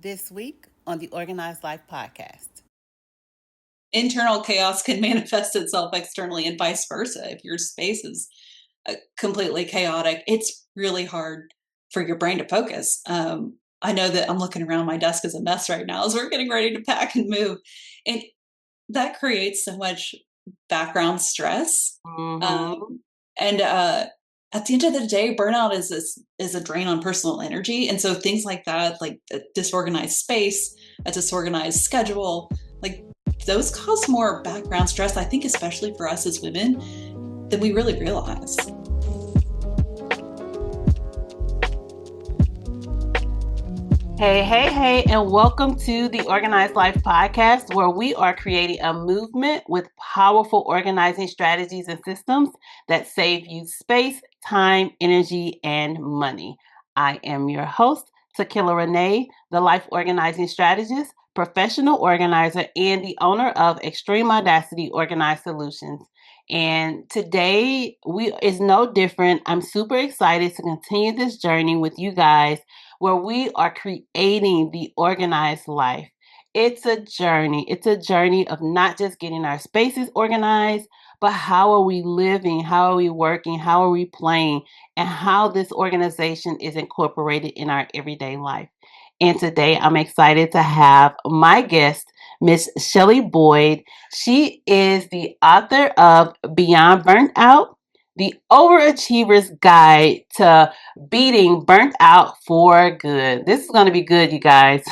This week on the Organized Life podcast. Internal chaos can manifest itself externally and vice versa. If your space is completely chaotic, it's really hard for your brain to focus. I know that I'm looking around, my desk is a mess right now as we're getting ready to pack and move. And that creates so much background stress. Mm-hmm. And at the end of the day, burnout is a drain on personal energy. And so things like that, like a disorganized space, a disorganized schedule, like those cause more background stress, I think, especially for us as women, than we really realize. Hey, and welcome to the Organized Life podcast, where we are creating a movement with powerful organizing strategies and systems that save you space, time, energy, and money. I am your host, TakillaRene, the life organizing strategist, professional organizer, and the owner of Xtreme Audacity Organized Solutions. And today is no different. I'm super excited to continue this journey with you guys where we are creating the organized life. It's a journey. It's a journey of not just getting our spaces organized, but how are we living? How are we working? How are we playing? And how this organization is incorporated in our everyday life. And today I'm excited to have my guest, Miss Shelley Boyd. She is the author of Beyond Burnout, the Overachiever's Guide to Beating Burnout for Good. This is going to be good, you guys.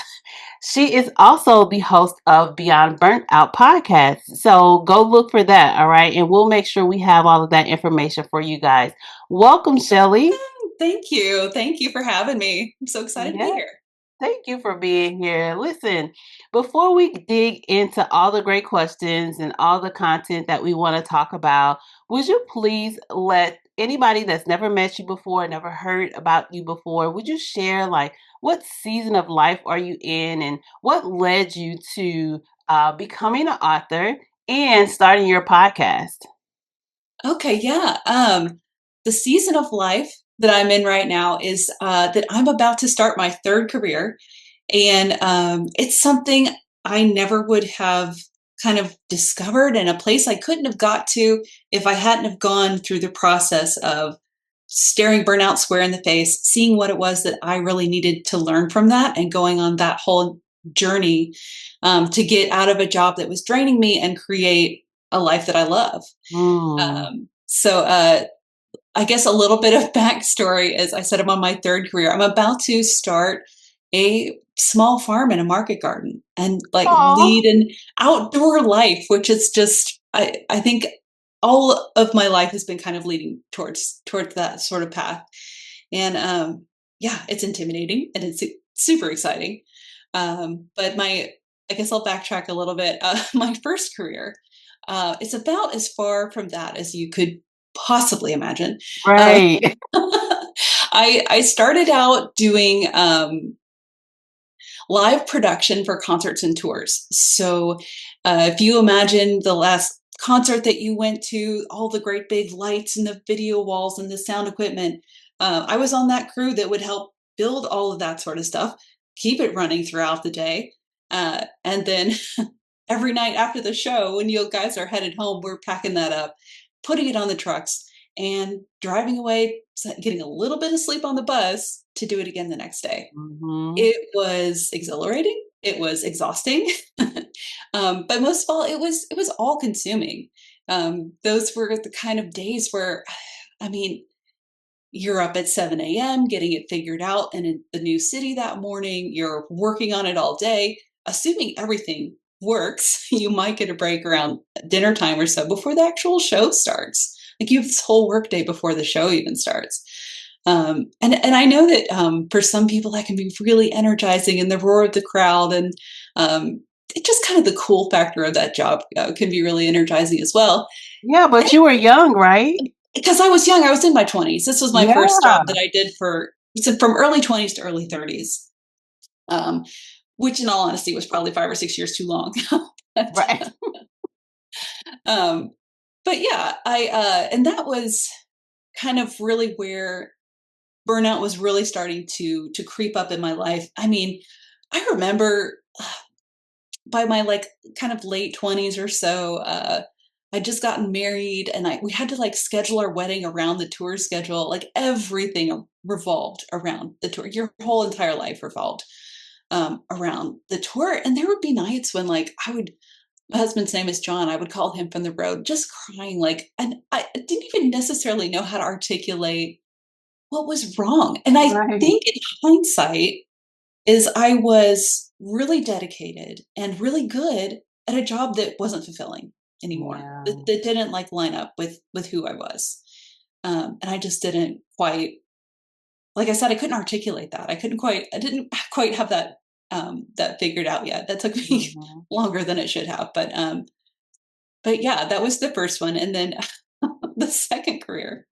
She is also the host of Beyond Burnout podcast. So go look for that, all right? And we'll make sure we have all of that information for you guys. Welcome, Shelley. Thank you. Thank you for having me. I'm so excited to be Yes. here. Thank you for being here. Listen, before we dig into all the great questions and all the content that we want to talk about, would you please let anybody that's never met you before, never heard about you before, would you share like what season of life are you in and what led you to becoming an author and starting your podcast? Okay, yeah. The season of life that I'm in right now is that I'm about to start my third career. And it's something I never would have kind of discovered, in a place I couldn't have got to if I hadn't have gone through the process of staring burnout square in the face, seeing what it was that I really needed to learn from that, and going on that whole journey to get out of a job that was draining me and create a life that I love. Mm. So I guess a little bit of backstory is, I said, I'm on my third career. I'm about to start a small farm and a market garden, and like Oh, lead an outdoor life, which is just, I think all of my life has been kind of leading towards that sort of path. And yeah, it's intimidating and it's super exciting. But I guess I'll backtrack a little bit. My first career, it's about as far from that as you could possibly imagine. Um, right. I started out doing live production for concerts and tours. So if you imagine the last concert that you went to, all the great big lights and the video walls and the sound equipment, I was on that crew that would help build all of that sort of stuff, keep it running throughout the day. And then every night after the show, when you guys are headed home, we're packing that up, putting it on the trucks, and driving away, getting a little bit of sleep on the bus to do it again the next day. Mm-hmm. It was exhilarating. It was exhausting. But most of all, it was all consuming. Those were the kind of days where, I mean, you're up at 7 a.m. getting it figured out, and in the new city that morning, you're working on it all day, assuming everything works. You might get a break around dinner time or so before the actual show starts. Like, you have this whole workday before the show even starts. And I know that for some people that can be really energizing, and the roar of the crowd, and it just kind of the cool factor of that job can be really energizing as well. Yeah, but you were young, right? Because I was young, I was in my 20s. This was my first Yeah. job that I did for, so from early 20s to early 30s, um, which in all honesty was probably 5 or 6 years too long. but, Right. um, but yeah, and that was kind of really where burnout was really starting to creep up in my life. I mean, I remember by my like kind of late 20s or so, I'd just gotten married and we had to like schedule our wedding around the tour schedule. Like everything revolved around the tour. Your whole entire life revolved around the tour. And there would be nights when like my husband's name is John. I would call him from the road just crying, like, and I didn't even necessarily know how to articulate what was wrong. And I Right. think in hindsight is I was really dedicated and really good at a job that wasn't fulfilling anymore. Yeah. That didn't like line up with who I was. And I just didn't quite, like I said, I couldn't articulate that. I didn't quite have that figured out yet. That took me Mhm. longer than it should have. But yeah, that was the first one. And then the second career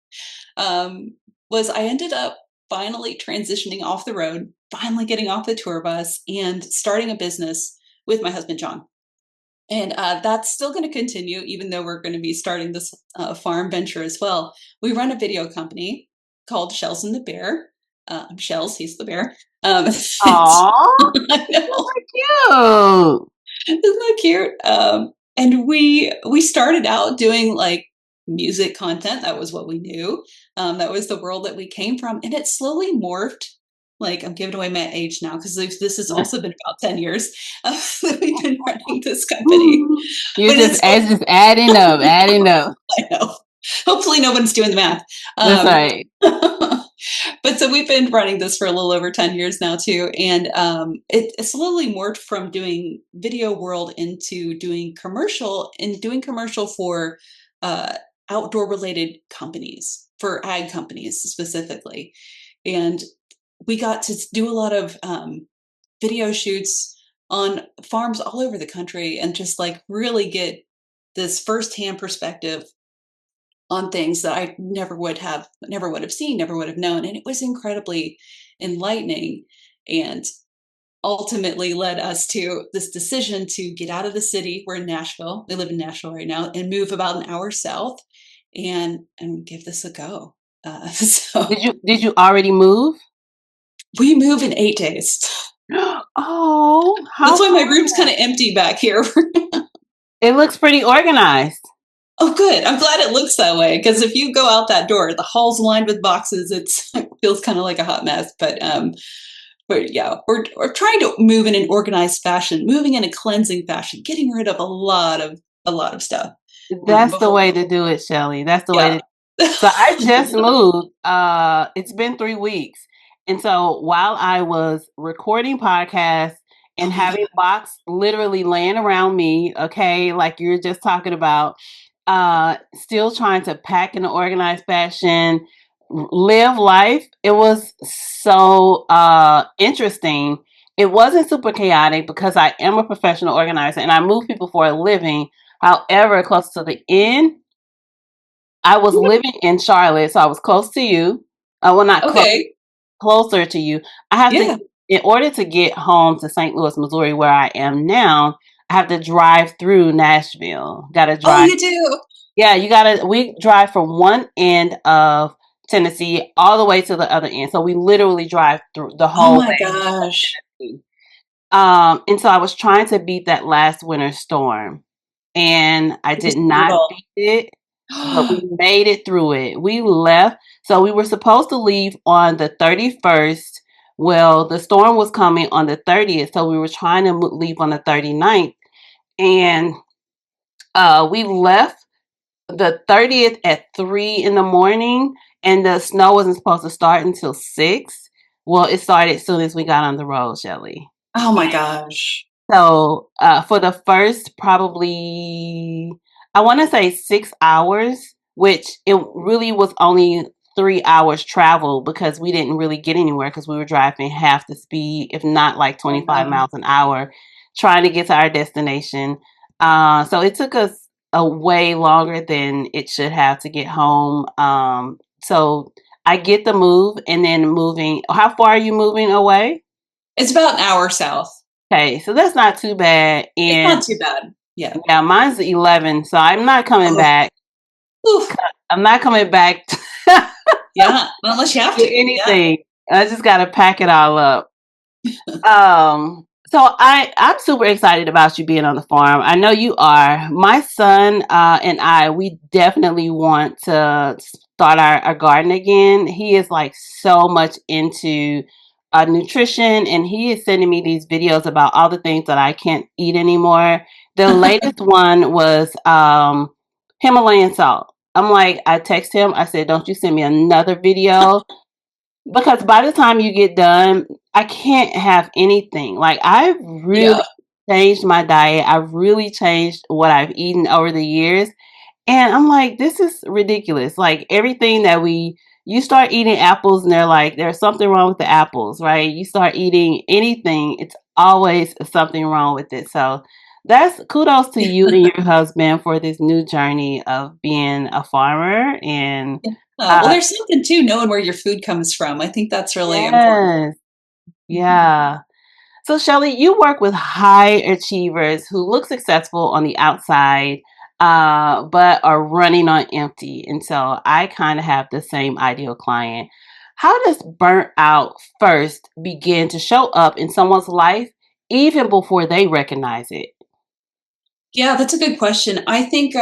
um, was I ended up finally transitioning off the road, finally getting off the tour bus and starting a business with my husband, John. And that's still going to continue, even though we're going to be starting this farm venture as well. We run a video company called Shells and the Bear. Shells, he's the bear. Aw, I know. cute. Isn't that cute? And we started out doing like music content. That was what we knew. That was the world that we came from, and it slowly morphed. Like I'm giving away my age now because this has also been about 10 years that we've been running this company. You're But just it's as just adding up, adding up. I know. Hopefully, no one's doing the math. That's right. But so we've been running this for a little over 10 years now too, and it slowly morphed from doing video world into doing commercial for uh, outdoor related companies, for ag companies specifically. And we got to do a lot of video shoots on farms all over the country and just like really get this firsthand perspective on things that I never would have seen, never would have known. And it was incredibly enlightening and ultimately led us to this decision to get out of the city. We're in Nashville. We live in Nashville right now and move about an hour south and give this a go. So Did you already move? we move in 8 days. Oh, That's how why my room's kind fun. of empty back here. It looks pretty organized. Oh, good. I'm glad it looks that way because if you go out that door, the hall's lined with boxes. It feels kind of like a hot mess. But yeah, we're trying to move in an organized fashion, moving in a cleansing fashion, getting rid of a lot of stuff. That's the Before, way to do it, Shelley. That's the way yeah. to. So I just moved. It's been 3 weeks, and so while I was recording podcasts Oh and my having god. box literally laying around me, okay, like you're just talking about, still trying to pack in an organized fashion, live life. It was so interesting. It wasn't super chaotic because I am a professional organizer and I move people for a living. However, close to the end, I was living in Charlotte, so I was close to you. Well, not close, Okay. closer to you. I have to, Yeah. in order to get home to St. Louis, Missouri, where I am now, I have to drive through Nashville. Got to Oh, drive. you do. Yeah, you got to. We drive from one end of Tennessee all the way to the other end. So we literally drive through the Oh whole my gosh. way. And so I was trying to beat that last winter storm, and I It did was not brutal. beat it, but we made it through it. We left. So we were supposed to leave on the 31st. Well, the storm was coming on the 30th, so we were trying to leave on the 39th. And we left the 30th at 3 in the morning, and the snow wasn't supposed to start until 6. Well, it started as soon as we got on the road, Shelley. Oh my gosh. So for the first probably, I want to say 6 hours, which it really was only 3 hours travel because we didn't really get anywhere because we were driving half the speed, if not like Oh 25 no. miles an hour, trying to get to our destination. So it took us a way longer than it should have to get home. So I get the move and then moving. How far are you moving away? It's about an hour south. Okay, so that's not too bad. It's And not too bad. Yeah. yeah, mine's 11, so I'm not coming Oh. back. Oof. I'm not coming back to Yeah. Not unless you have to. Yeah. anything. I just got to pack it all up. I'm super excited about you being on the farm. I know you are. My son and I, we definitely want to start our garden again. He is like so much into nutrition, and he is sending me these videos about all the things that I can't eat anymore. The latest one was Himalayan salt. I'm like, I text him. I said, "Don't you send me another video?" Because by the time you get done, I can't have anything. Like, I've really Yeah. changed my diet. I've really changed what I've eaten over the years. And I'm like, this is ridiculous. Like, everything that you start eating apples and they're like, there's something wrong with the apples, right? You start eating anything, it's always something wrong with it. So that's kudos to you and your husband for this new journey of being a farmer. And Well, uh, there's something too, knowing where your food comes from. I think that's really important. yes, Mhm. yeah. So, Shelley, you work with high achievers who look successful on the outside, but are running on empty. And so I kind of have the same ideal client. How does burnt out first begin to show up in someone's life even before they recognize it? Yeah, that's a good question. I think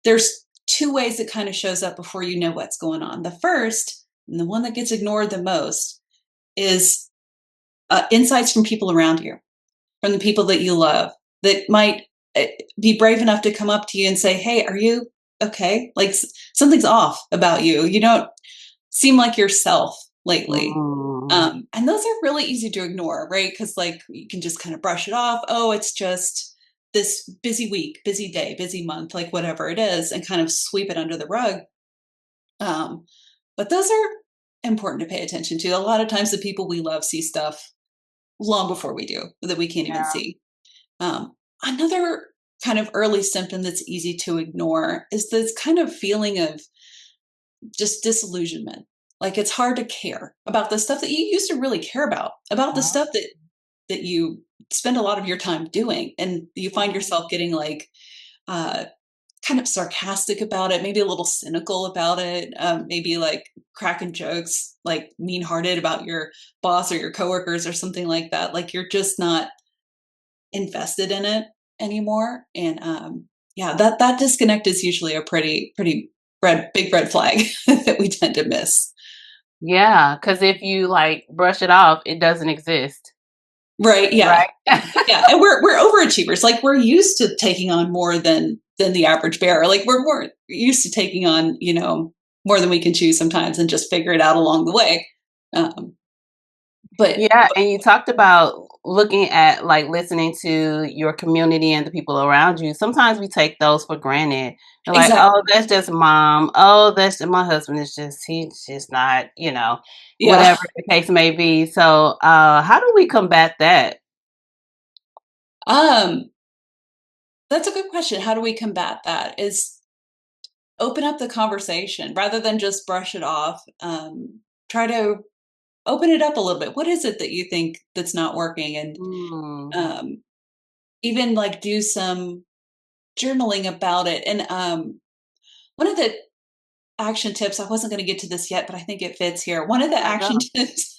there's two ways it kind of shows up before you know what's going on. The first, and the one that gets ignored the most, is insights from people around you, from the people that you love, that might be brave enough to come up to you and say, "Hey, are you okay? Like something's off about you. You don't seem like yourself lately." Mm, And those are really easy to ignore, right? Because like you can just kind of brush it off. Oh, it's just this busy week, busy day, busy month, like whatever it is, and kind of sweep it under the rug. Um, but those are important to pay attention to. A lot of times, the people we love see stuff long before we do that we can't even yeah, see. Another kind of early symptom that's easy to ignore is this kind of feeling of just disillusionment. Like it's hard to care about the stuff that you used to really care about the yeah. stuff that you spend a lot of your time doing, and you find Mhm. yourself getting like uh, kind of sarcastic about it, maybe a little cynical about it, maybe like cracking jokes, like mean-hearted about your boss or your coworkers or something like that. Like you're just not invested in it anymore, and yeah, that disconnect is usually a pretty big red flag that we tend to miss. Yeah, because if you like brush it off, it doesn't exist, Right? Yeah, right? yeah, and we're overachievers. Like we're used to taking on more than the average bear. Like we're more used to taking on more than we can chew sometimes, and just figure it out along the way. Um, but Yeah, and you talked about looking at like listening to your community and the people around you. Sometimes we take those for granted. They're like, oh, exactly, that's just mom. Oh, that's my husband is just he's just not, yeah. whatever the case may be. So how do we combat that? Um, that's a good question. How do we combat that? Is open up the conversation rather than just brush it off. Try to open it up a little bit. What is it that you think that's not working? And Mm, um, even like do some journaling about it. And one of the action tips, I wasn't going to get to this yet, but I think it fits here. One of the there you action go. tips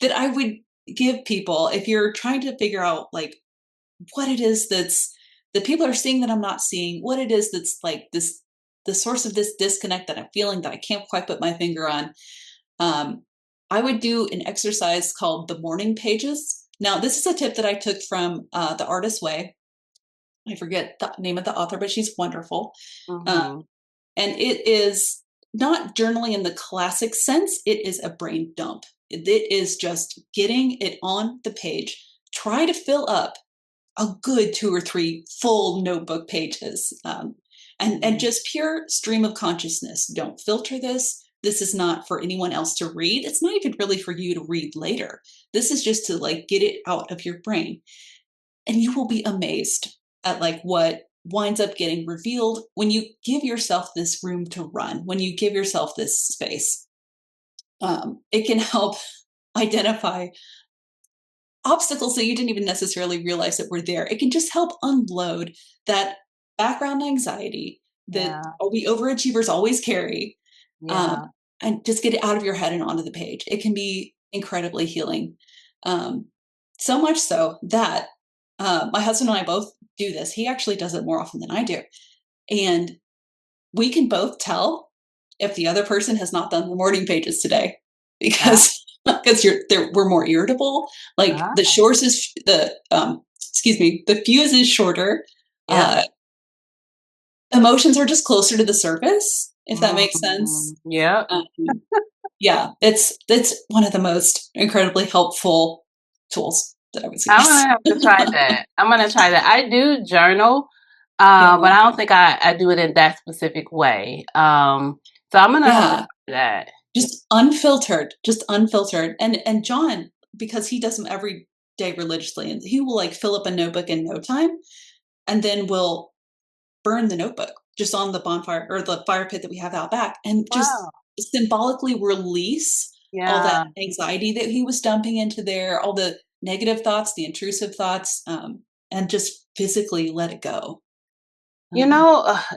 that I would give people if you're trying to figure out like what it is that's that people are seeing that I'm not seeing, what it is that's like this the source of this disconnect that I'm feeling that I can't quite put my finger on. Um, I would do an exercise called the morning pages. Now, this is a tip that I took from The Artist's Way. I forget the name of the author, but she's wonderful. Uh, Hmm. and it is not journaling in the classic sense, it is a brain dump. It is just getting it on the page. Try to fill up a good 2 or 3 full notebook pages, and Hmm. just pure stream of consciousness. Don't filter this. This is not for anyone else to read. It's not even really for you to read later. This is just to, like, get it out of your brain, and you will be amazed at, like, what winds up getting revealed when you give yourself this room to run, when you give yourself this space. It can help identify obstacles that you didn't even necessarily realize that were there. It can just help unload that background anxiety that Yeah, we overachievers always carry, um, yeah. and just get it out of your head and onto the page. It can be incredibly healing. Um, so much so that my husband and I both do this. He actually does it more often than I do. And we can both tell if the other person has not done the morning pages today Ah, because we're more irritable. Like ah, the shores is the the fuse is shorter. yep. Uh, Emotions are just closer to the surface, if that makes sense. Yep. Um, yeah, it's one of the most incredibly helpful tools that I would I'm gonna suggest. have to try that. I'm gonna try that. I do journal, Yeah, but I don't think I do it in that specific way. So I'm gonna have to yeah, try that. just unfiltered. And John, because he does them every day religiously, and he will like fill up a notebook in no time, and then will burn the notebook just on the bonfire or the fire pit that we have out back, and just Wow. symbolically release all that Yeah. anxiety that he was dumping into there, all the negative thoughts, the intrusive thoughts, and just physically let it go. Um,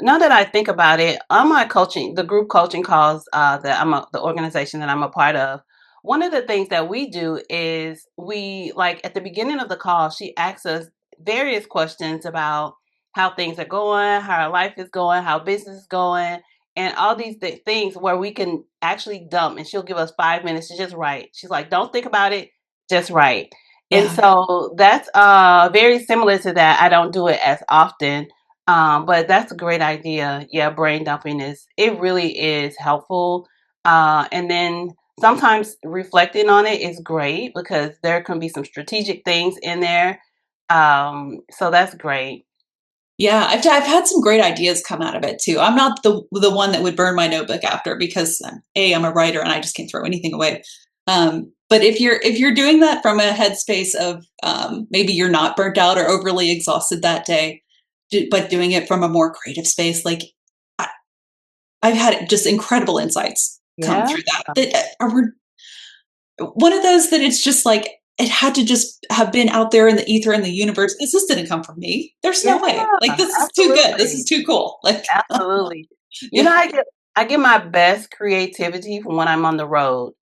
Now that I think about it, on my coaching, the group coaching calls the organization that I'm a part of, one of the things that we do is we like at the beginning of the call, she asks us various questions about how things are going, how our life is going, how business is going, and all these things where we can actually dump. And she'll give us 5 minutes to just write. She's like, "Don't think about it, just write." And yeah, so that's very similar to that. I don't do it as often, but that's a great idea. Yeah, brain dumping it really is helpful. And then sometimes reflecting on it is great because there can be some strategic things in there. So that's great. yeah. I've had some great ideas come out of it too. I'm not the one that would burn my notebook after because I'm a writer and I just can't throw anything away. But if you're doing that from a headspace of maybe you're not burnt out or overly exhausted that day, but doing it from a more creative space, like I, I've had just incredible insights come Yeah. through that are one of those that it's just like it had to just have been out there in the ether in the universe. This just didn't come from me. There's Yeah. no way. Like this is too good. This is Absolutely. too cool. Like Absolutely. yeah, I get my best creativity from when I'm on the road.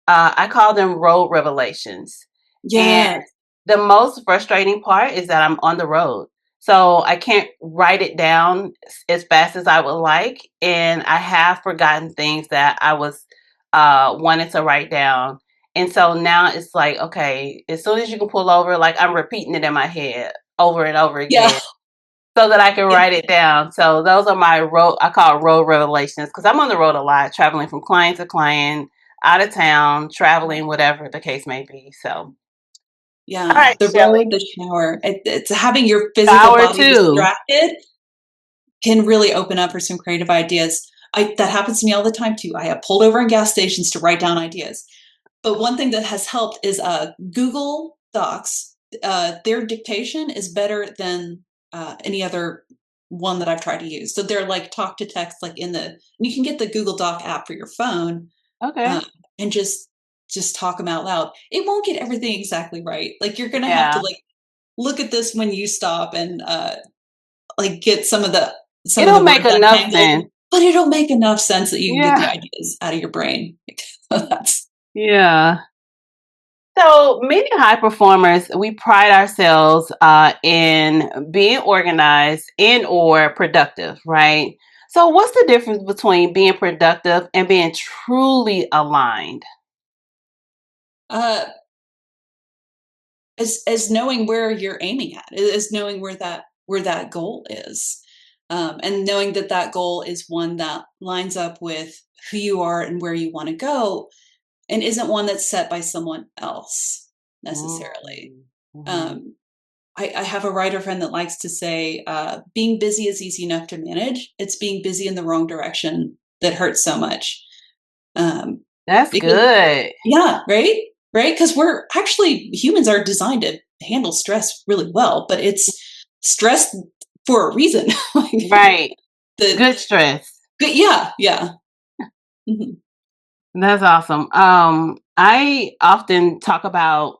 I call them road revelations. And yeah, the most frustrating part is that I'm on the road. So I can't write it down as fast as I would like. And I have forgotten things that I was wanted to write down. And so now it's like, okay, as soon as you can pull over, like I'm repeating it in my head over and over yeah, again so that I can write it down. So those are my I call it road revelations because I'm on the road a lot, traveling from client to client, out of town, traveling, whatever the case may be. So, all yeah. right, The Shelley, road, the shower. It's having your physical shower body too. distracted can really open up for some creative ideas. That happens to me all the time too. I have pulled over in gas stations to write down ideas. But one thing that has helped is Google Docs. Their dictation is better than any other one that I've tried to use. So they're like talk to text, like you can get the Google Doc app for your phone Okay. uh, and just talk them out loud. It won't get everything exactly right. Like you're gonna have to Yeah. like look at this when you stop and like get some of It'll the make words enough untangled, sense. but it'll make enough sense that you can get the Yeah. ideas out of your brain. That's Yeah. So many high performers, we pride ourselves in being organized and or productive, right? So what's the difference between being productive and being truly aligned? uh, as knowing where you're aiming at, as knowing where that goal is, and knowing that that goal is one that lines up with who you are and where you want to go, and isn't one that's set by someone else necessarily. Mm-hmm. Um, I have a writer friend that likes to say, being busy is easy enough to manage. It's being busy in the wrong direction that hurts so much. Um, That's because good. yeah, right? Right? Because we're actually humans are designed to handle stress really well, but it's stress for a reason. Like Right. the Good stress. good, yeah, yeah. Mhm. That's awesome. I often talk about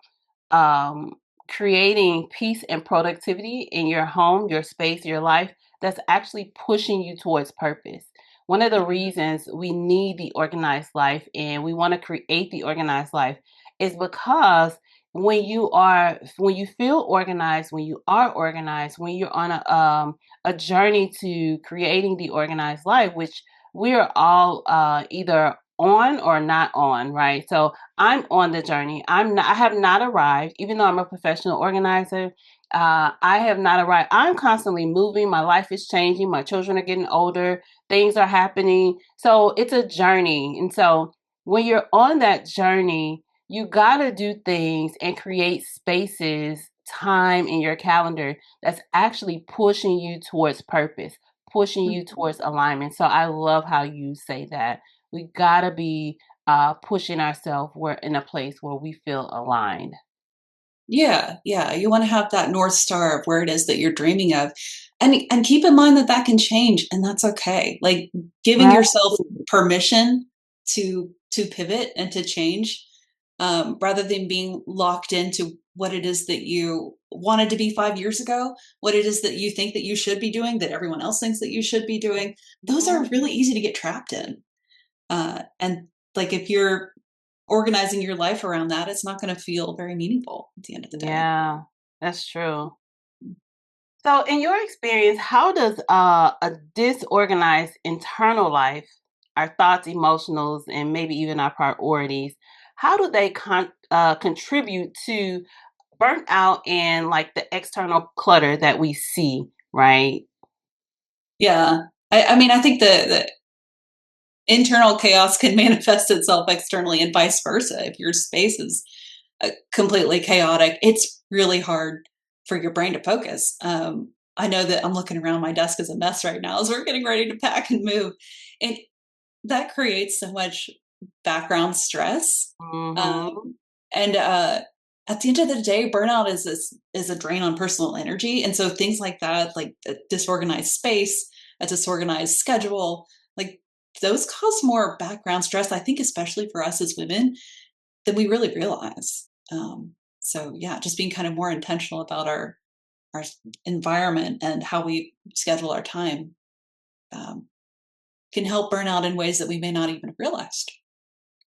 um, creating peace and productivity in your home, your space, your life that's actually pushing you towards purpose. One of the reasons we need the organized life and we want to create the organized life is because when you feel organized, when you are organized, when you're on a journey to creating the organized life, which we are all either on or not on, right? So I'm on the journey. I have not arrived, even though I'm a professional organizer. I have not arrived. I'm constantly moving. My life is changing. My children are getting older. Things are happening. So it's a journey. And so when you're on that journey, you got to do things and create spaces, time in your calendar that's actually pushing you towards purpose, pushing you Mhm. towards alignment. So I love how you say that. We got to be pushing ourselves. We're in a place where we feel aligned. Yeah, yeah, you wanna have that North Star of where it is that you're dreaming of, and keep in mind that that can change, and that's okay. Like, giving Right. yourself permission to pivot and to change, rather than being locked into what it is that you wanted to be 5 years ago, what it is that you think that you should be doing, that everyone else thinks that you should be doing. Those are Mhm. really easy to get trapped in, and, like, if you're organizing your life around that, it's not gonna feel very meaningful at the end of the day. Yeah, that's true. So, in your experience, how does a disorganized internal life, our thoughts, emotionals, and maybe even our priorities, how do they contribute to burnout and like the external clutter that we see, right? Yeah. I mean, I think the internal chaos can manifest itself externally and vice versa. If your space is completely chaotic, it's really hard for your brain to focus. I know that I'm looking around, my desk is a mess right now as we're getting ready to pack and move. And that creates so much background stress. Mm-hmm. Um, and at the end of the day, burnout is a drain on personal energy. And so things like that, like a disorganized space, a disorganized schedule, like those cause more background stress, I think, especially for us as women, than we really realize. So yeah, just being kind of more intentional about our environment and how we schedule our time um, can help burnout in ways that we may not even have realized.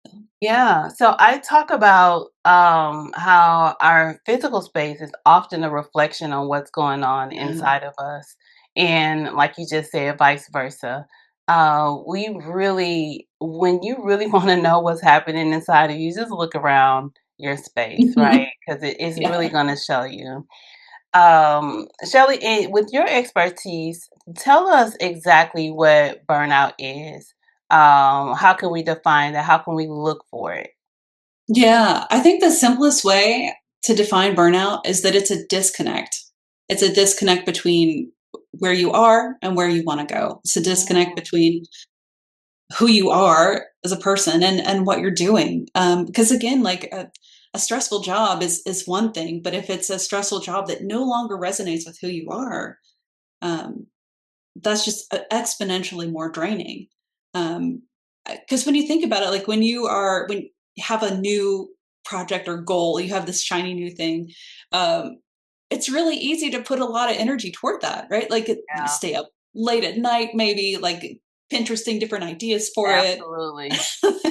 So, Yeah. So I talk about how our physical space is often a reflection on what's going on yeah. inside of us. And like you just said, vice versa. When you really want to know what's happening inside of you, just look around your space, right? Because it is Yeah. really going to show you. Shelley, with your expertise, tell us exactly what burnout is. How can we define that? How can we look for it? Yeah, I think the simplest way to define burnout is that it's a disconnect. It's a disconnect between where you are and where you want to go. It's a disconnect Mm, between who you are as a person and what you're doing. Because again, like a stressful job is one thing, but if it's a stressful job that no longer resonates with who you are, um, that's just exponentially more draining. Because when you think about it, like when you have a new project or goal, you have this shiny new thing. Um, it's really easy to put a lot of energy toward that, right? Like you yeah, stay up late at night, maybe like Pinteresting different ideas for it, absolutely.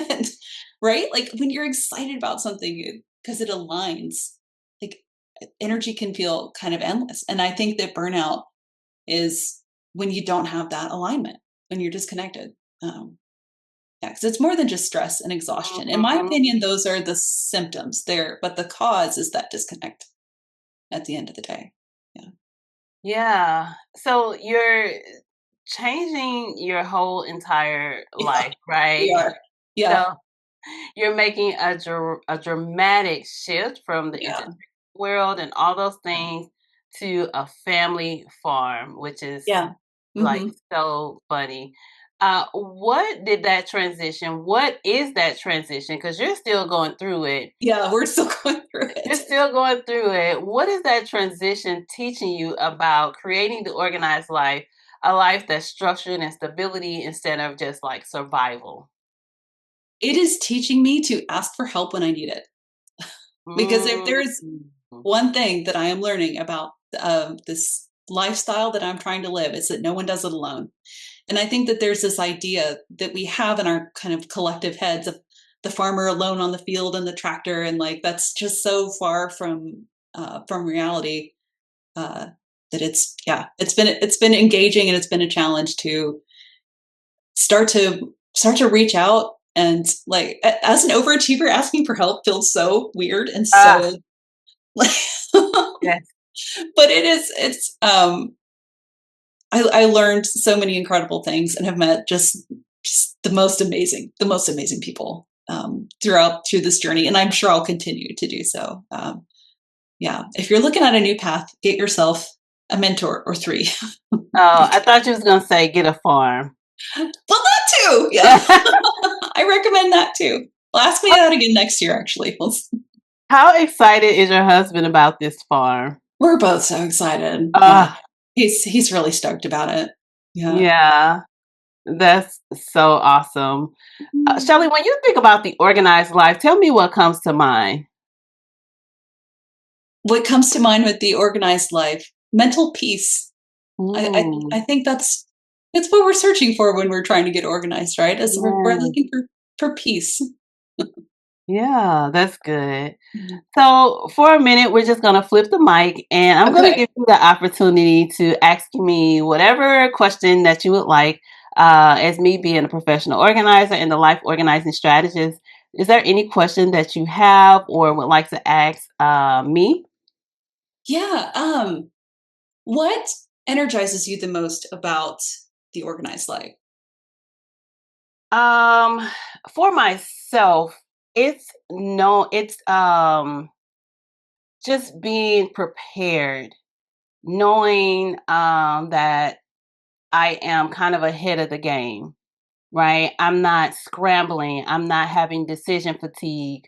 and, right? Like when you're excited about something because it aligns, like energy can feel kind of endless. And I think that burnout is when you don't have that alignment, when you're disconnected. Yeah, because it's more than just stress and exhaustion. In my Mhm. opinion, those are the symptoms there, but the cause is that disconnect at the end of the day. Yeah. Yeah. So you're changing your whole entire Yeah, life, we right? are. Yeah. So you're making a dramatic shift from the Yeah. entertainment world and all those Yeah. things to a family farm, which is Yeah. like Hmm. so funny. What did that transition? What is that transition? Because you're still going through it. Yeah. We're still going through You're it. still going through it. What is that transition teaching you about creating the organized life, a life that's structured and stability instead of just like survival? It is teaching me to ask for help when I need it. Because if Mm. there's one thing that I am learning about this lifestyle that I'm trying to live, it's that no one does it alone. And I think that there's this idea that we have in our kind of collective heads of the farmer alone on the field and the tractor, and like that's just so far from reality. That it's been engaging, and it's been a challenge to start to reach out. And like as an overachiever, asking for help feels so weird and Ah, so like, yes. but I learned so many incredible things and have met just the most amazing people through this journey, and I'm sure I'll continue to do so. Yeah, if you're looking at a new path, get yourself a mentor or three. Oh, I thought you was gonna say get a farm. Well, that too. Yeah, I recommend that too. Well, ask me that again next year. Actually, How excited is your husband about this farm? we're both so excited. Yeah, Uh, he's really stoked about it. Yeah. yeah, that's so awesome. Mm. Shelley, when you think about the organized life, tell me what comes to mind. What comes to mind with the organized life? Mental peace. I Mm, think that's what we're searching for when we're trying to get organized, right? Is we're yeah, looking for peace. yeah, that's good. Mhm. So, for a minute, we're just going to flip the mic and I'm going to Okay. give you the opportunity to ask me whatever question that you would like. As me being a professional organizer and the life organizing strategist, is there any question that you have or would like to ask me? Yeah. What energizes you the most about the organized life? Um, for myself, it's just being prepared, knowing that I am kind of ahead of the game, right? I'm not scrambling. I'm not having decision fatigue.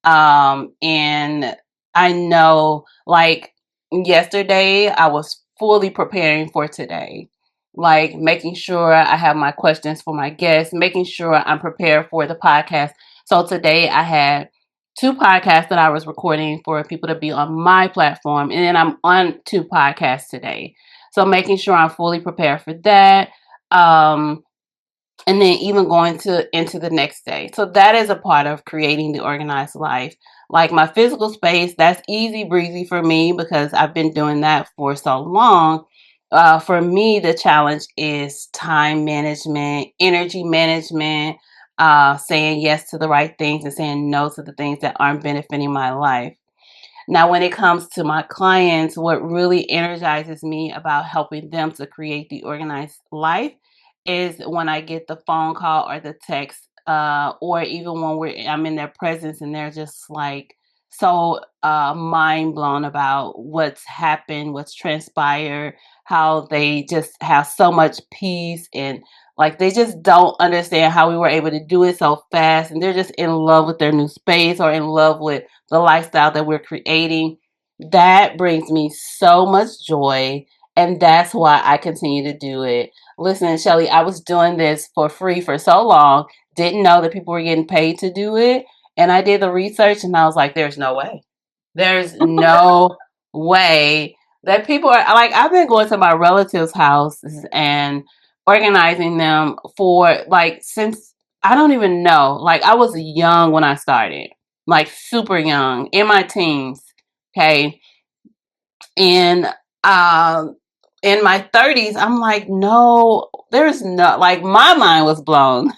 And I know, like yesterday, I was fully preparing for today, like making sure I have my questions for my guests, making sure I'm prepared for the podcast. So today, I had two podcasts that I was recording for people to be on my platform, and then I'm on two podcasts today. So making sure I'm fully prepared for that. Um, and then even going to into the next day. So that is a part of creating the organized life. Like my physical space, that's easy breezy for me because I've been doing that for so long. For me, the challenge is time management, energy management, saying yes to the right things and saying no to the things that aren't benefiting my life. Now, when it comes to my clients, what really energizes me about helping them to create the organized life is when I get the phone call or the text, or even when I'm in their presence and they're just like so mind blown about what's happened, what's transpired, how they just have so much peace and like they just don't understand how we were able to do it so fast, and they're just in love with their new space or in love with the lifestyle that we're creating. That brings me so much joy. And that's why I continue to do it. Listen, Shelley, I was doing this for free for so long, didn't know that people were getting paid to do it. And I did the research and I was like, there's no way. There's no way that people are like, I've been going to my relatives' houses and organizing them for like since I don't even know. Like, I was young when I started, like super young in my teens. Okay. And in my 30s, I'm like, no, there's no, like, my mind was blown.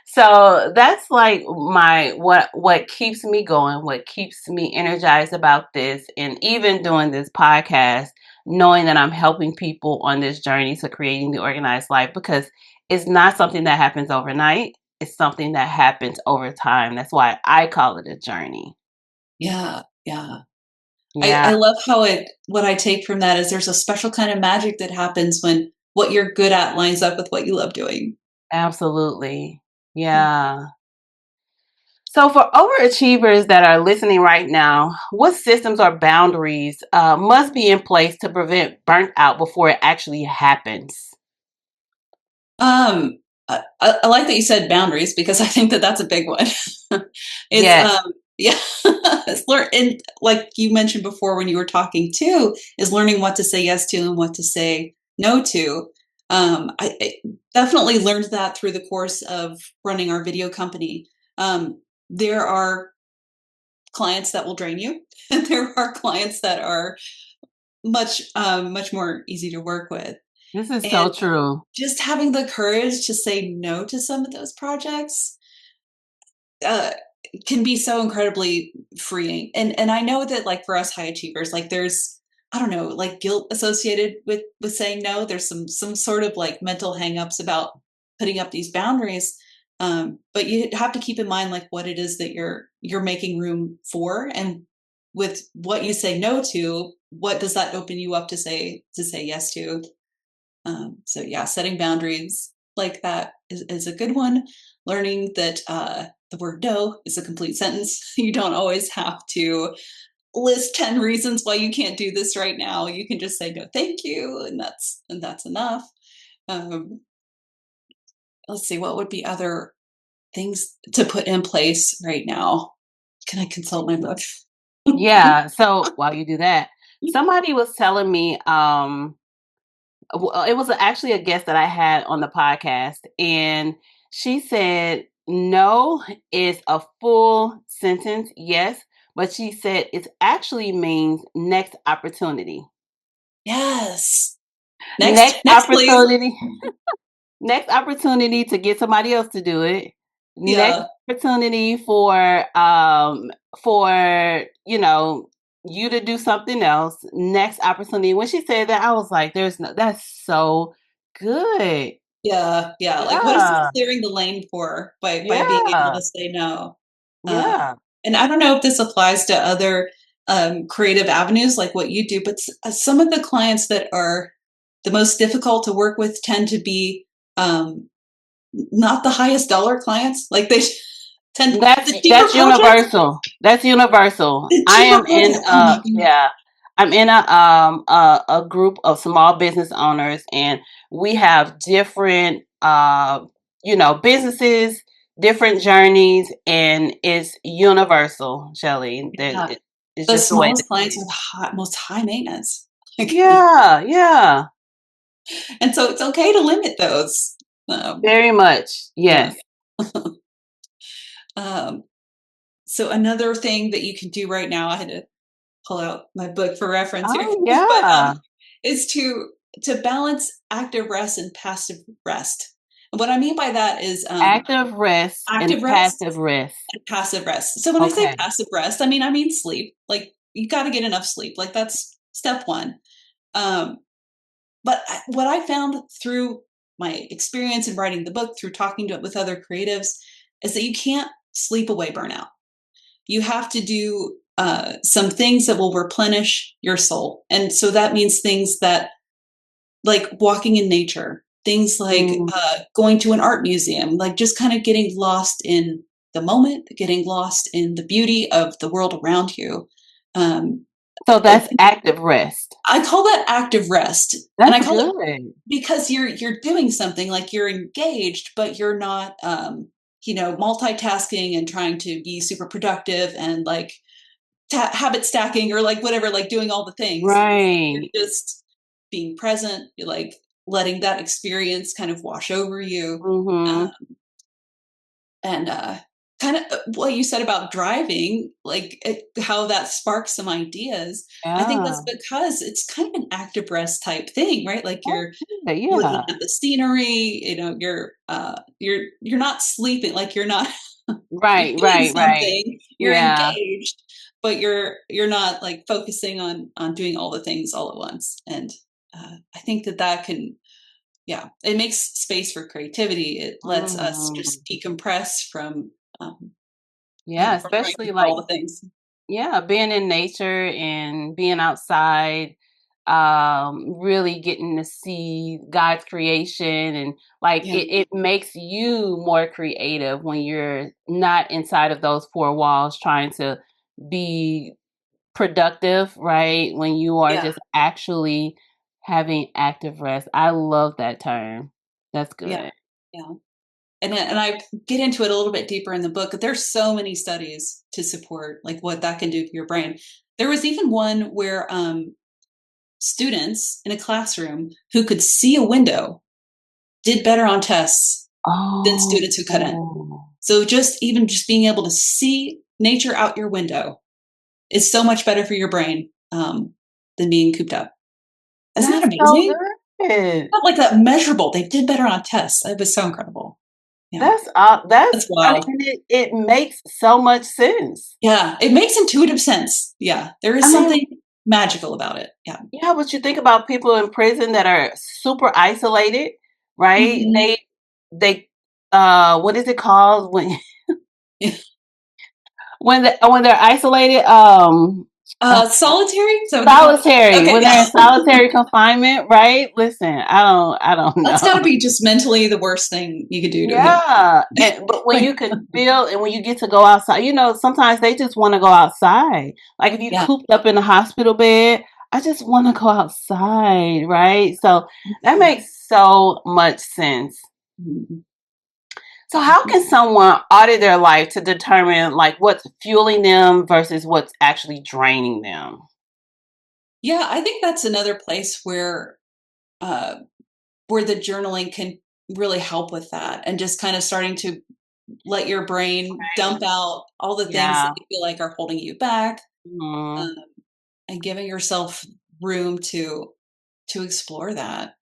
So that's like my what keeps me going, what keeps me energized about this, and even doing this podcast, knowing that I'm helping people on this journey to creating the organized life, because it's not something that happens overnight. It's something that happens over time. That's why I call it a journey. Yeah, yeah. Yeah, I love how what I take from that is there's a special kind of magic that happens when what you're good at lines up with what you love doing. absolutely. Yeah. So, for overachievers that are listening right now, what systems or boundaries must be in place to prevent burnt out before it actually happens? I like that you said boundaries because I think that that's a big one. It's Yes, yeah, it's learn and like you mentioned before when you were talking too, is learning what to say yes to and what to say no to. I definitely learned that through the course of running our video company. There are clients that will drain you, and there are clients that are much more easy to work with. This is so And true. just having the courage to say no to some of those projects uh, can be so incredibly freeing. And I know that like for us high achievers, like there's, I don't know, like guilt associated with saying no. There's some sort of like mental hangups about putting up these boundaries. But you have to keep in mind like what it is that you're making room for, and with what you say no to, what does that open you up to say yes to? So yeah, setting boundaries like that is a good one. Learning that the word no is a complete sentence. You don't always have to list 10 reasons why you can't do this right now. You can just say no, thank you, and that's enough. Um, let's see, what would be other things to put in place right now? Can I consult my book? Yeah. So while you do that, somebody was telling me, it was actually a guest that I had on the podcast, and she said no is a full sentence, yes, but she said it actually means next opportunity. Yes. Next Next, please. opportunity. Next opportunity to get somebody else to do it. Next Yeah. opportunity for you to do something else. Next opportunity. When she said that, I was like, that's so good. Yeah. Like, what is it Yeah. clearing the lane for by being able Yeah. to say no? Uh, Yeah. and I don't know if this applies to other creative avenues like what you do, but some of the clients that are the most difficult to work with tend to be um, not the highest dollar clients. Like they tend That's the cheaper that's projects, universal. That's universal. the I cheaper am in projects. Oh my god. yeah. I'm in a group of small business owners, and we have different businesses, different journeys, and it's universal, Shelley. Yeah. It's The just the way that smallest it clients are is. the most high maintenance. Like, Yeah, yeah. and so it's okay to limit those. Very much. Yeah. Yes. Um, so another thing that you can do right now, I had to pull out my book for reference here, Oh but yeah. is to balance active rest and passive rest. And what I mean by that is Active rest and active rest passive rest. and passive rest. So when I say Okay. passive rest, I mean sleep. Like you got to get enough sleep. Like that's step one. Um, but what I found through my experience in writing the book, through talking with other creatives, is that you can't sleep away burnout. You have to do some things that will replenish your soul. And so that means things that, like walking in nature, things like Mm. going to an art museum, like just kind of getting lost in the moment, getting lost in the beauty of the world around you. Um, So that's active rest. I call that active rest. And I That's call it good. because you're doing something, like you're engaged, but you're not multitasking and trying to be super productive and like habit stacking or like whatever, like doing all the things. Right. You're just being present. You're like letting that experience kind of wash over you. Mhm. And kind of what you said about driving, like how that sparks some ideas. I think that's Yeah. because it's kind of an active rest type thing, right? Like That's you're good, looking yeah. at the scenery, you're not sleeping, like you're not you're Right, doing right, right. something, you're Yeah. engaged, but you're not like focusing on doing all the things all at once. And I think that can, yeah, it makes space for creativity. It lets us Mhm. just decompress from um, Yeah, from trying to especially do all like, the things. yeah, being in nature and being outside, really getting to see God's creation, and like Yeah, it makes you more creative when you're not inside of those four walls trying to be productive, right? When you are yeah, just actually having active rest. I love that term. That's yeah, good. yeah. And I get into it a little bit deeper in the book. But there's so many studies to support like what that can do for your brain. There was even one where students in a classroom who could see a window did better on tests than Oh, students who couldn't. So just being able to see nature out your window is so much better for your brain than being cooped up. Isn't that That's so amazing? good. Not like that measurable. They did better on tests. It was so incredible. Yeah, That's that's I wild. mean, it makes so much sense. Yeah, it makes intuitive sense. Yeah, there I is mean, something magical about it. Yeah. yeah, but you think about people in prison that are super isolated, right? Mhm. They what is it called when Yeah. when they're isolated? Solitary? Is that what they call it? Solitary. Okay, When they're in solitary confinement, right? Listen, I don't that's got to know. be just mentally the worst thing you could do to a human Yeah, being. but when Like, you can feel and when you get to go outside, sometimes they just want to go outside. Like if you yeah. cooped up in a hospital bed, I just want to go outside, right? So that makes so much sense. Mhm. So how can someone audit their life to determine like what's fueling them versus what's actually draining them? Yeah, I think that's another place uh, where the journaling can really help with that, and just kind of starting to let your brain dump out all the things that Yeah. you feel like are holding you back, Mhm. um, and giving yourself room to explore that.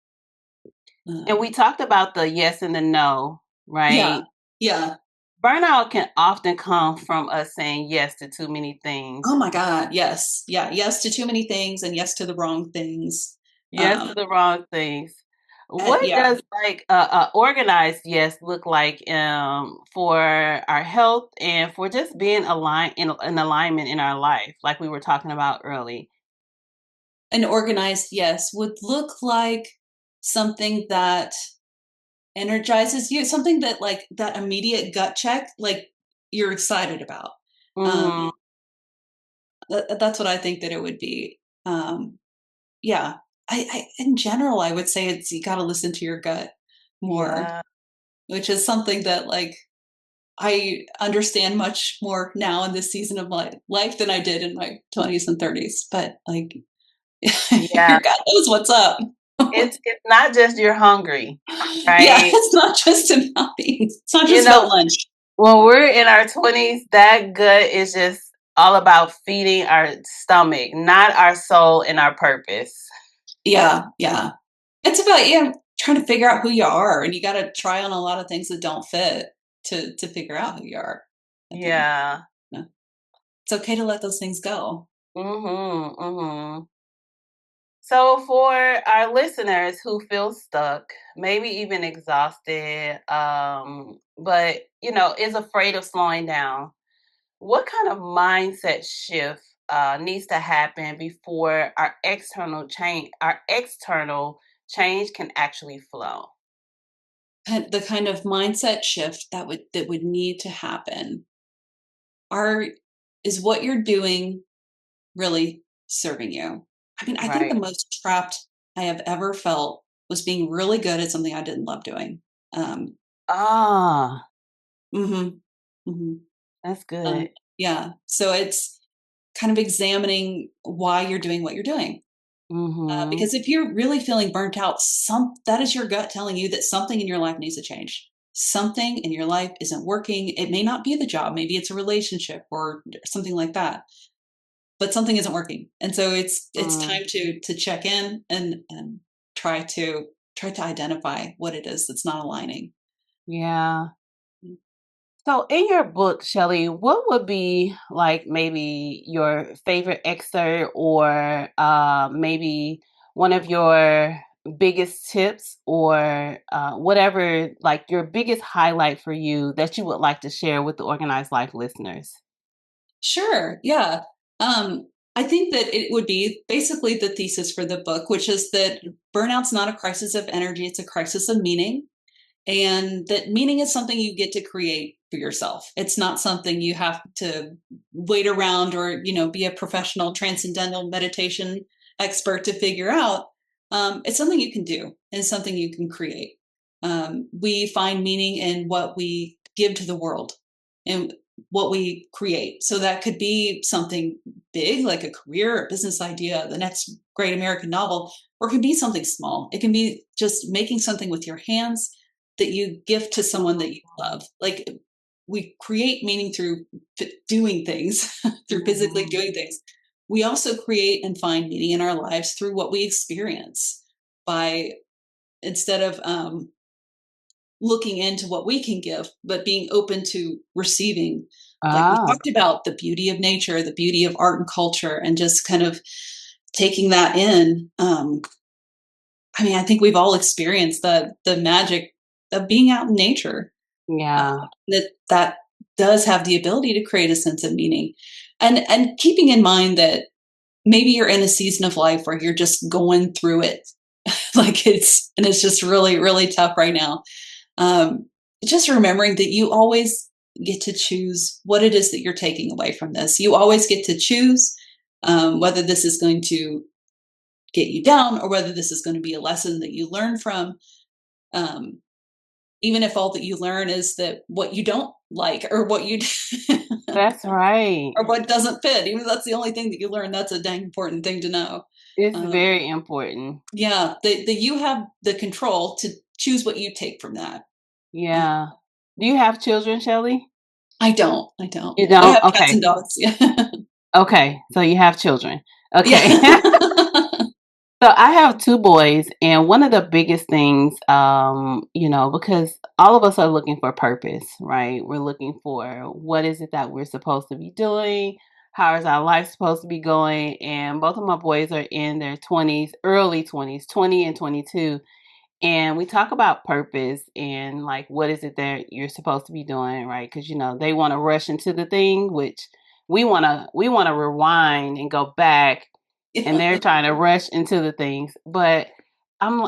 And Um, we talked about the yes and the no, yeah, right? yeah. Burnout can often come from us saying yes to too many things. Oh my God, yes, yeah, yes to too many things and yes to the wrong things. Yes Um, to the wrong things. What yeah, does like a organized yes look like for our health and for just being aligned in alignment in our life, like we were talking about early? an organized yes would look like something that energizes you, something that like that immediate gut check, like you're excited about. Hmm. Um, that's what I think that it would be. Yeah, I in general, I would say it's you got to listen to your gut more, Yeah. which is something that like I understand much more now in this season of my life than I did in my 20s and 30s. But like, Yeah. your gut knows what's up. It's not just you're hungry, Yeah, right? it's not just about being. It's not You just know, about lunch. when we're in our 20s, that gut is just all about feeding our stomach, not our soul and our purpose. Yeah, yeah. It's about trying to figure out who you are, and you got to try on a lot of things that don't fit to figure out who you are. I think. Yeah. Yeah. It's okay to let those things go. Mhm. Mhm. So for our listeners who feel stuck, maybe even exhausted, but is afraid of slowing down, what kind of mindset shift needs to happen before our external change can actually flow? The kind of mindset shift that would need to happen are is what you're doing really serving you? I mean, I think the Right. most trapped I have ever felt was being really good at something I didn't love doing. Um, Ah, mhm, mhm, that's um, good. yeah, so it's kind of examining why you're doing what you're doing. Mhm. Because if you're really feeling burnt out, that is your gut telling you that something in your life needs to change. Something in your life isn't working. It may not be the job, maybe it's a relationship or something like that, but something isn't working. And so it's Mm, time to check in and try to try to identify what it is that's not aligning. yeah. So, in your book, Shelley, what would be like maybe your favorite excerpt or maybe one of your biggest tips or whatever, like your biggest highlight for you that you would like to share with the Organized Life listeners? Sure. Yeah. Um, I think that it would be basically the thesis for the book, which is that burnout's not a crisis of energy, it's a crisis of meaning. And that meaning is something you get to create for yourself. It's not something you have to wait around or, be a professional transcendental meditation expert to figure out. It's something you can do and something you can create. We find meaning in what we give to the world and what we create. So that could be something big, like a career, a business idea, the next great American novel, or it can be something small. It can be just making something with your hands that you gift to someone that you love. Like we create meaning through doing things, through physically Mhm. doing things. We also create and find meaning in our lives through what we experience by instead of looking into what we can give, but being open to receiving. Like we Ah, talked about the beauty of nature, the beauty of art and culture, and just kind of taking that in. I mean, I think we've all experienced the magic of being out in nature. Uh, yeah. that does have the ability to create a sense of meaning, and keeping in mind that maybe you're in a season of life where you're just going through it, like it's just really really tough right now. Um, just remembering that you always get to choose what it is that you're taking away from this. You always get to choose whether this is going to get you down or whether this is going to be a lesson that you learn from. Um, Even if all that you learn is that what you don't like or what you That's right. or what doesn't fit, even if that's the only thing that you learn, that's a dang important thing to know. It's Um, very important. yeah, that you have the control to choose what you take from that. Uh, Yeah. Do you have children, Shelley? I don't. I don't. You I don't? have cats Okay. and dogs. Yeah. Okay. So you have children. Yeah. Okay. So I have 2 boys, and one of the biggest things, because all of us are looking for purpose, right? We're looking for what is it that we're supposed to be doing? How is our life supposed to be going? And both of my boys are in their 20s, early 20s, 20 and 22. And we talk about purpose and like what is it that you're supposed to be doing, right? Because they want to rush into the thing, which we want to rewind and go back, and Yeah. they're trying to rush into the things. But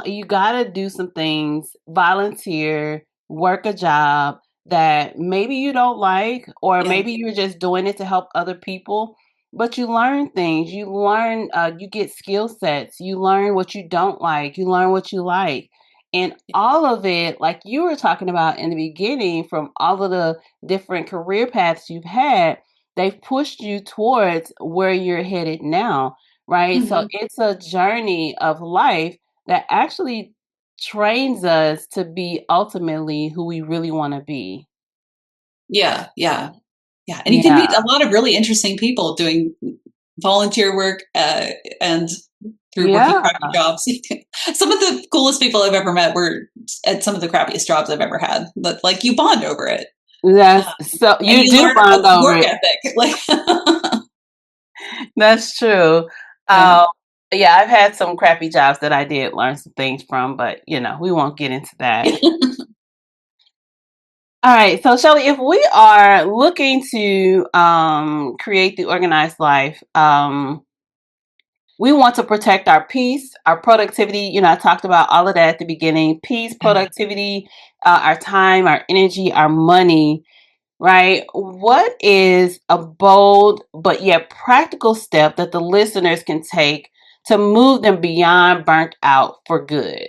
you gotta do some things, volunteer, work a job that maybe you don't like, or Yeah. maybe you're just doing it to help other people. But you learn things. You learn. You get skill sets. You learn what you don't like. You learn what you like. And all of it, like you were talking about in the beginning, from all of the different career paths you've had, they've pushed you towards where you're headed now, right? So Mhm. it's a journey of life that actually trains us to be ultimately who we really want to be. Yeah. Yeah. Yeah. And you can Yeah. meet a lot of really interesting people doing volunteer work and through working Yeah. crappy jobs. Some of the coolest people I've ever met were at some of the crappiest jobs I've ever had. But like you bond over it, That's so and you you do learn about bond over work it. ethic. Like, That's true. yeah, Um, yeah, I've had some crappy jobs that I did learn some things from, but we won't get into that. yeah. All right, so Shelley, if we are looking to create the organized life, we want to protect our peace, our productivity. I talked about all of that at the beginning: peace, productivity, our time, our energy, our money. Right? What is a bold but yet practical step that the listeners can take to move them beyond burnt out for good?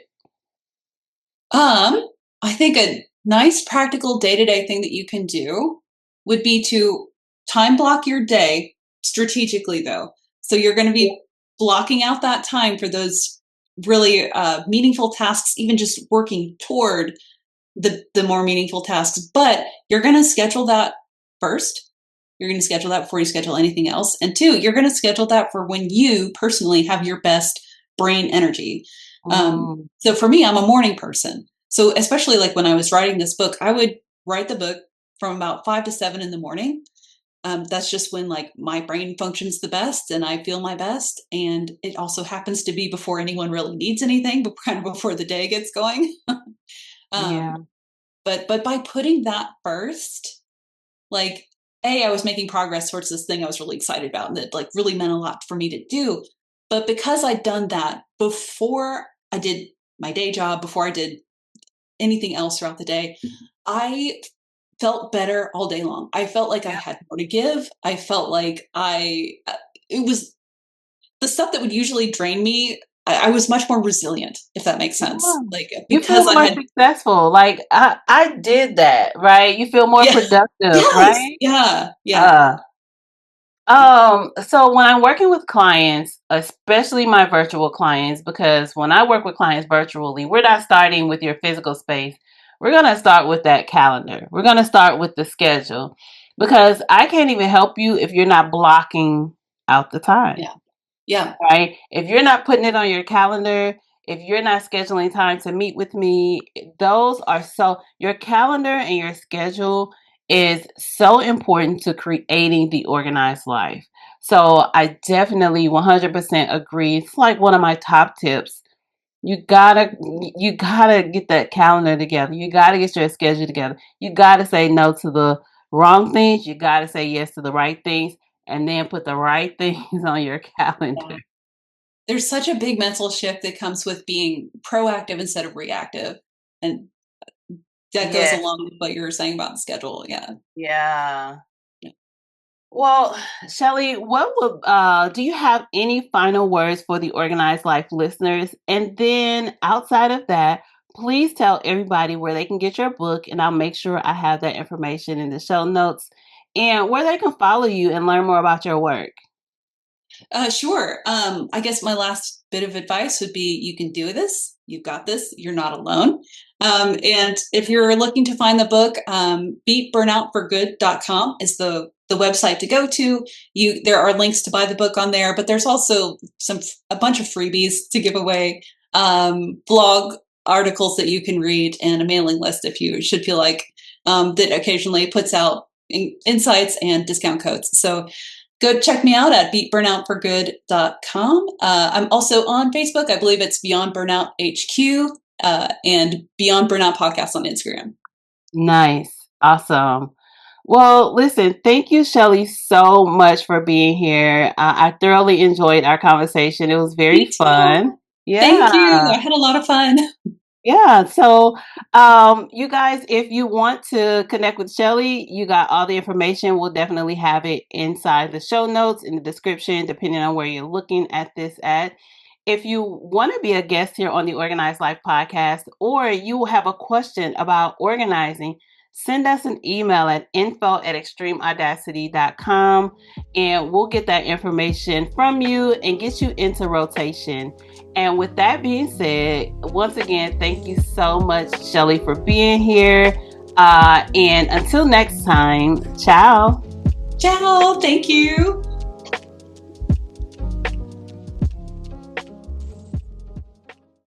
I think a nice practical day-to-day thing that you can do would be to time block your day strategically though. So you're going to be blocking out that time for those really meaningful tasks, even just working toward the more meaningful tasks, but you're going to schedule that first. You're going to schedule that before you schedule anything else. And two, you're going to schedule that for when you personally have your best brain energy. Mm, So for me, I'm a morning person. So especially like when I was writing this book, I would write the book from about 5 to 7 in the morning. That's just when like my brain functions the best and I feel my best. And it also happens to be before anyone really needs anything, but kind of before the day gets going. yeah. um, but by putting that first, like, I was making progress towards this thing I was really excited about and that like really meant a lot for me to do. But because I'd done that before I did my day job, before I did anything else throughout the day, I felt better all day long. I felt like I had more to give. I felt like it was the stuff that would usually drain me. I was much more resilient, if that makes Yeah. sense. Like You feel because I more had, successful. Like I did that, right? You feel more yeah, productive, yes, right? yeah, yeah, Uh so when I'm working with clients, especially my virtual clients, because when I work with clients virtually, we're not starting with your physical space. we're going to start with that calendar. We're going to start with the schedule because I can't even help you if you're not blocking out the time. Yeah. Yeah. Right? If you're not putting it on your calendar, if you're not scheduling time to meet with me, those are your calendar and your schedule is so important to creating the organized life. So I definitely 100% agree. It's like one of my top tips. You gotta get that calendar together. You gotta get your schedule together. You gotta say no to the wrong things. You gotta say yes to the right things, and then put the right things on your calendar. There's such a big mental shift that comes with being proactive instead of reactive. And that goes Yes. along with what you were saying about the schedule. Yeah. Yeah. Well, Shelley, do you have any final words for the Organized Life listeners? And then outside of that, please tell everybody where they can get your book, and I'll make sure I have that information in the show notes and where they can follow you and learn more about your work. Sure. I guess my last bit of advice would be you can do this. You've got this. You're not alone. And if you're looking to find the book, beatburnoutforgood.com is the website to go to. There are links to buy the book on there, but there's also a bunch of freebies to give away, blog articles that you can read, and a mailing list if you should feel like that occasionally puts out insights and discount codes. So go check me out at beatburnoutforgood.com. I'm also on Facebook. I believe it's Beyond Burnout HQ, and Beyond Burnout Podcast on Instagram. Nice. Awesome. Well, listen, thank you, Shelley, so much for being here. I thoroughly enjoyed our conversation. It was very Me fun. too. Thank you. Yeah. I had a lot of fun. Yeah. So, you guys, if you want to connect with Shelley, you got all the information. We'll definitely have it inside the show notes in the description, depending on where you're looking at this at. If you want to be a guest here on the Organized Life podcast, or you have a question about organizing, send us an email at info@extremeaudacity.com, and we'll get that information from you and get you into rotation. And with that being said, once again, thank you so much, Shelley, for being here. And until next time, ciao. Ciao. Thank you.